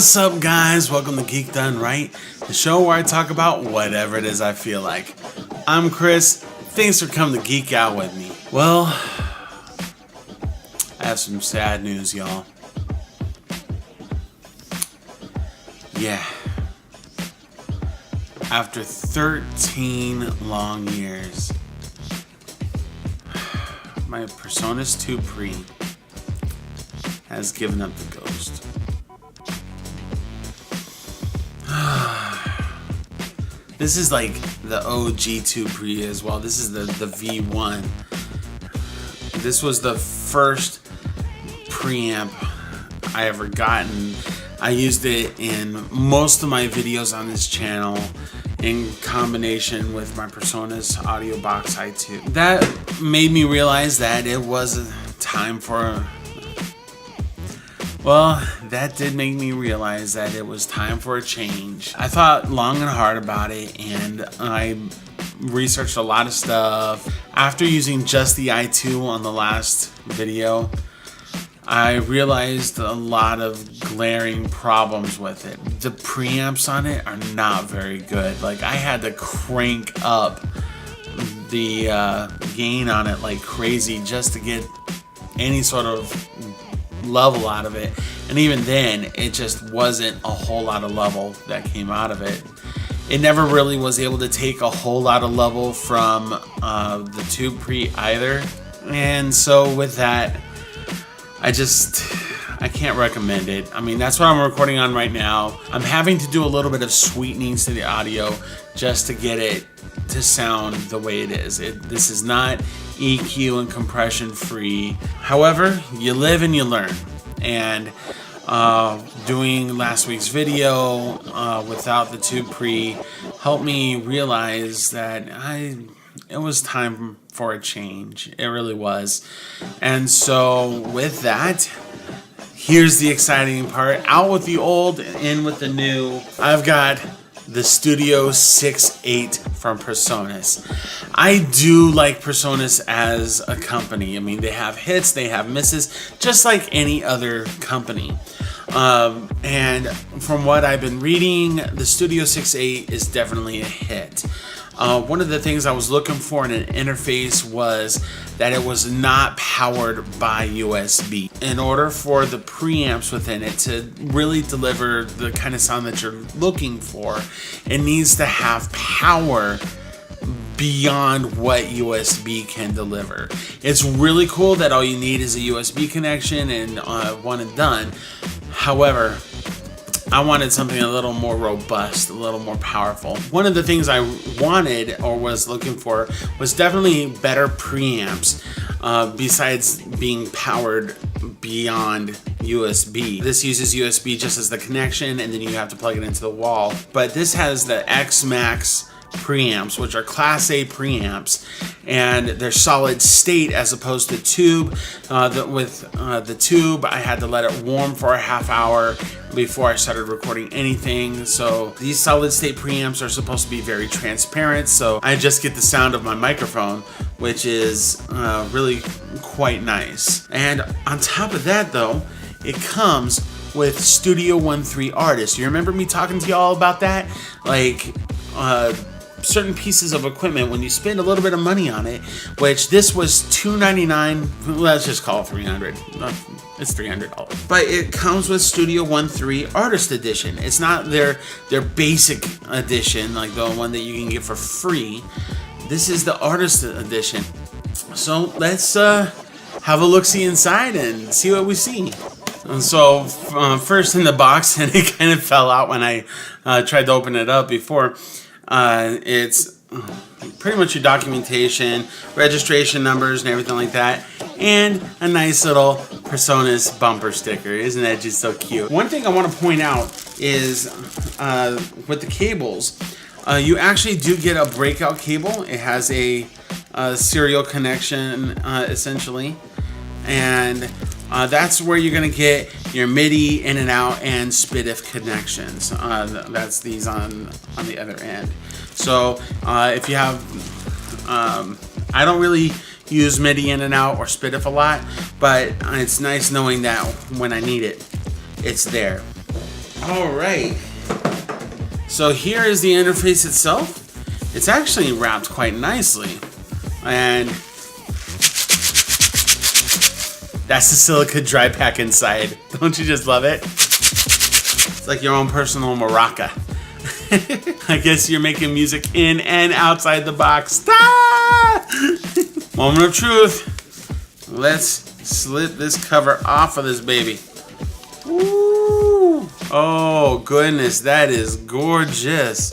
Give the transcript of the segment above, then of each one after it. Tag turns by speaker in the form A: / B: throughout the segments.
A: What's up, guys? Welcome to Geek Done Right, the show where I talk about whatever it is I feel like. I'm Chris. Thanks for coming to geek out with me. Well, I have some sad news, y'all. Yeah. After 13 long years, my PreSonus TubePre has given up the ghost. This is like the OG TubePre as well. This is the V1. This was the first preamp I ever gotten. I used it in most of my videos on this channel in combination with my PreSonus AudioBox i2. That made me realize that it was time for... Well, that did make me realize that it was time for a change. I thought long and hard about it, and I researched a lot of stuff. After using just the i2 on the last video, I realized a lot of glaring problems with it. The preamps on it are not very good. Like, I had to crank up the gain on it like crazy just to get any sort of level out of it, and even then it just wasn't a whole lot of level that came out of it. It never really was able to take a whole lot of level from the TubePre either, and so with that, I can't recommend it. I mean, that's what I'm recording on right now. I'm having to do a little bit of sweetenings to the audio just to get it to sound the way it is. This is not EQ and compression free. However, you live and you learn. And doing last week's video without the TubePre helped me realize that it was time for a change. It really was. And so with that, here's the exciting part. Out with the old, in with the new. I've got the Studio 6.8 from PreSonus. I do like PreSonus as a company. I mean, they have hits, they have misses, just like any other company. And from what I've been reading, the Studio 6.8 is definitely a hit. One of the things I was looking for in an interface was that it was not powered by USB. In order for the preamps within it to really deliver the kind of sound that you're looking for, it needs to have power beyond what USB can deliver. It's really cool that all you need is a USB connection and one and done. However, I wanted something a little more robust, a little more powerful. One of the things I wanted or was looking for was definitely better preamps besides being powered beyond USB. This uses USB just as the connection, and then you have to plug it into the wall. But this has the X Max preamps, which are Class A preamps, and they're solid state as opposed to tube. With the tube, I had to let it warm for a half hour before I started recording anything. So these solid state preamps are supposed to be very transparent, so I just get the sound of my microphone, which is really quite nice. And on top of that though, it comes with Studio 1.3 Artist. You remember me talking to y'all about that? Like, certain pieces of equipment, when you spend a little bit of money on it, which this was $299, let's just call it $300. It's $300. But it comes with Studio 1.3 Artist Edition. It's not their basic edition, like the one that you can get for free. This is the Artist Edition. So let's have a look-see inside and see what we see. And so first in the box, and it kind of fell out when I tried to open it up before. It's pretty much your documentation, registration numbers, and everything like that, and a nice little PreSonus bumper sticker. Isn't that just so cute? One thing I want to point out is with the cables, you actually do get a breakout cable. It has a serial connection essentially, and that's where you're going to get your MIDI in and out and SPDIF connections. That's these on the other end. So if you have, I don't really use MIDI in and out or SPDIF a lot, but it's nice knowing that when I need it, it's there. All right. So here is the interface itself. It's actually wrapped quite nicely. And that's the silica dry pack inside. Don't you just love it? It's like your own personal maraca. I guess you're making music in and outside the box. Ah! Moment of truth. Let's slip this cover off of this baby. Ooh. Oh goodness, that is gorgeous.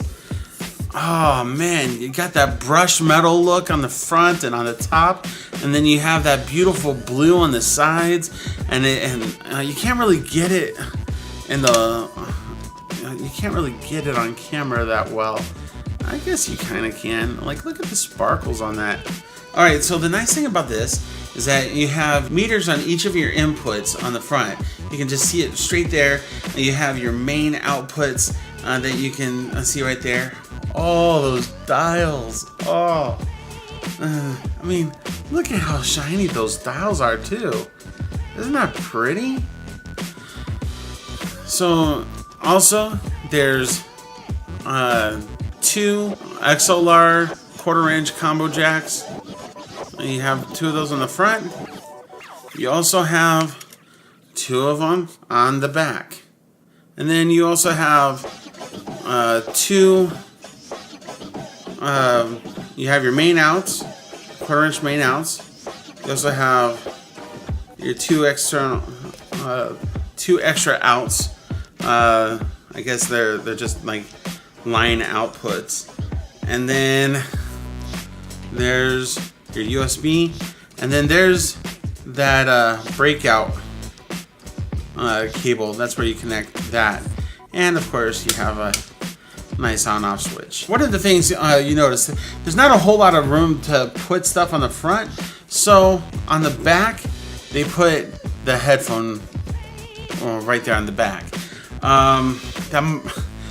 A: Oh man, you got that brushed metal look on the front and on the top, and then you have that beautiful blue on the sides, and you can't really get it in the. You can't really get it on camera that well. I guess you kind of can. Like, look at the sparkles on that. All right, so the nice thing about this is that you have meters on each of your inputs on the front. You can just see it straight there. And you have your main outputs that you can see right there. Oh, those dials. Oh, I mean, look at how shiny those dials are too. Isn't that pretty? So also there's 2 XLR 1/4 inch combo jacks. You have 2 of those on the front. You also have 2 of them on the back. And then you also have 2, you have your main outs, 1/4 inch main outs. You also have your 2 external, 2 extra outs. I guess they're just like line outputs. And then there's your USB, and then there's that breakout cable. That's where you connect that. And of course you have a nice on-off switch. One of the things you notice, there's not a whole lot of room to put stuff on the front, so on the back they put the headphone right there on the back.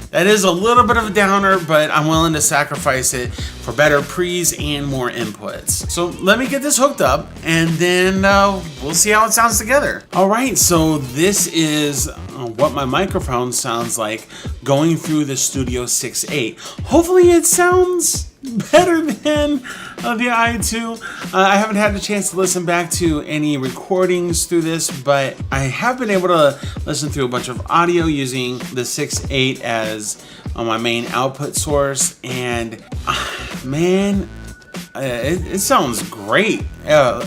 A: That is a little bit of a downer, but I'm willing to sacrifice it for better pre's and more inputs. So let me get this hooked up, and then we'll see how it sounds together. All right, so this is what my microphone sounds like going through the Studio 6.8. Hopefully it sounds better than the i2. I haven't had a chance to listen back to any recordings through this, but I have been able to listen through a bunch of audio using the 6.8 as my main output source, and man, it sounds great.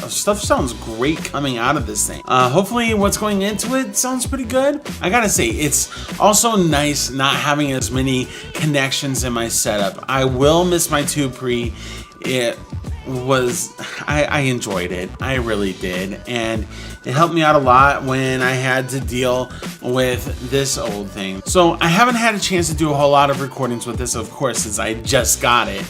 A: Stuff sounds great coming out of this thing. Hopefully what's going into it sounds pretty good. I gotta say, it's also nice not having as many connections in my setup. I will miss my TubePre. I enjoyed it. I really did. And it helped me out a lot when I had to deal with this old thing. So I haven't had a chance to do a whole lot of recordings with this, of course, since I just got it.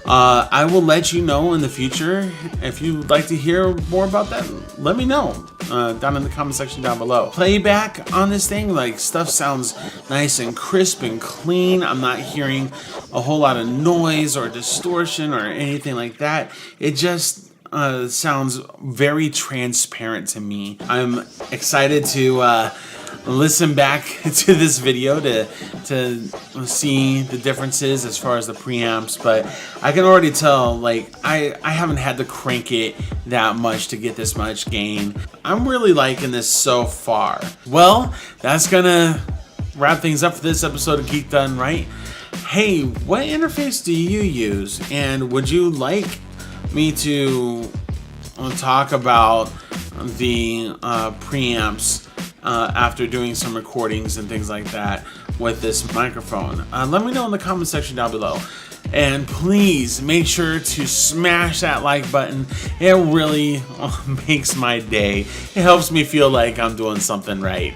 A: I will let you know in the future. If you'd like to hear more about that, let me know down in the comment section down below. Playback on this thing, like, stuff sounds nice and crisp and clean. I'm not hearing a whole lot of noise or distortion or anything like that. It just sounds very transparent to me. I'm excited to listen back to this video to see the differences as far as the preamps, but I can already tell, like, I haven't had to crank it that much to get this much gain. I'm really liking this so far. Well, that's gonna wrap things up for this episode of Geek Done Right. Hey, what interface do you use, and would you like me to talk about the preamps after doing some recordings and things like that with this microphone? Let me know in the comment section down below. And please make sure to smash that like button. It really makes my day. It helps me feel like I'm doing something right.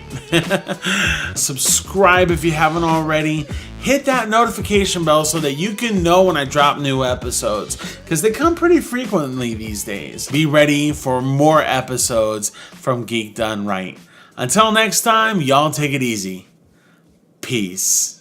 A: Subscribe if you haven't already. Hit that notification bell so that you can know when I drop new episodes, because they come pretty frequently these days. Be ready for more episodes from Geek Done Right. Until next time, y'all take it easy. Peace.